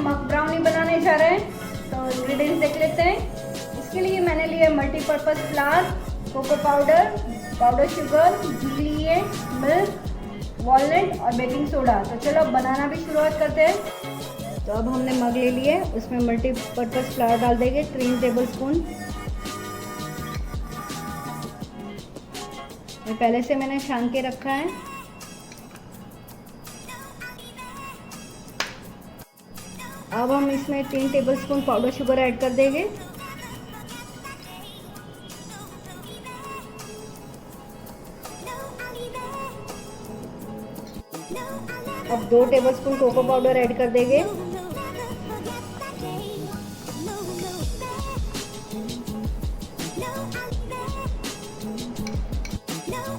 मग brownie बनाने जा रहे हैं। तो इंग्रेडिएंट्स देख लेते हैं। इसके लिए मैंने लिए multipurpose flour, cocoa powder, powder sugar, घी लिए, मिल्क, वॉलनट और बेकिंग सोडा। तो चलो अब बनाना भी शुरुआत करते हैं। तो अब हमने मग ले लिए, उसमें मल्टीपर्पज़ फ्लावर डाल देंगे 3 टेबलस्पून। ये पहले से मैंने छान के रखा है। अब हम इसमें 3 टेबलस्पून पाउडर शुगर ऐड कर देंगे। अब 2 टेबलस्पून कोको पाउडर ऐड कर देंगे।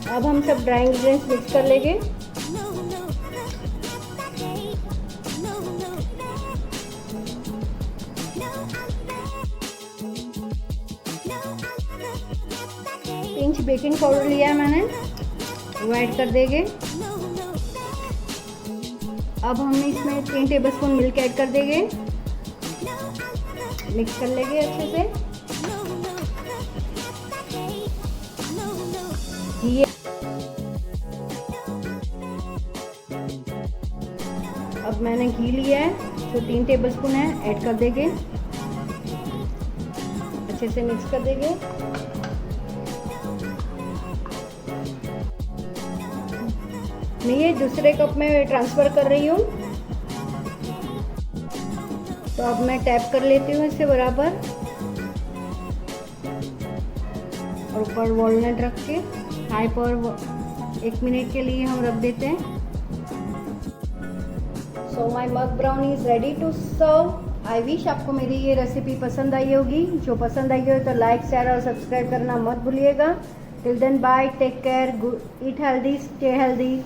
अब हम सब ड्राई इंग्रेडिएंट्स मिक्स कर लेंगे। पिंच बेकिंग पाउडर लिया है मैंने, वो ऐड कर देंगे। अब हम इसमें 3 टेबलस्पून मिल्क ऐड कर देंगे। मिक्स कर लेंगे अच्छे से। ये अब मैंने घी लिया है जो 3 टेबलस्पून है, ऐड कर देंगे। अच्छे से मिक्स कर देंगे। मैं ये दूसरे कप में ट्रांसफ़र कर रही हूँ। तो अब मैं टैप कर लेती हूँ इसे बराबर, और ऊपर वॉलनट रख के हाई पर 1 मिनट के लिए हम रख देते हैं। So my mug brownie is ready to serve. I wish आपको मेरी ये रेसिपी पसंद आई होगी। जो पसंद आई हो तो लाइक, शेयर और सब्सक्राइब करना मत भूलिएगा। Till then bye, take care, eat healthy, stay healthy.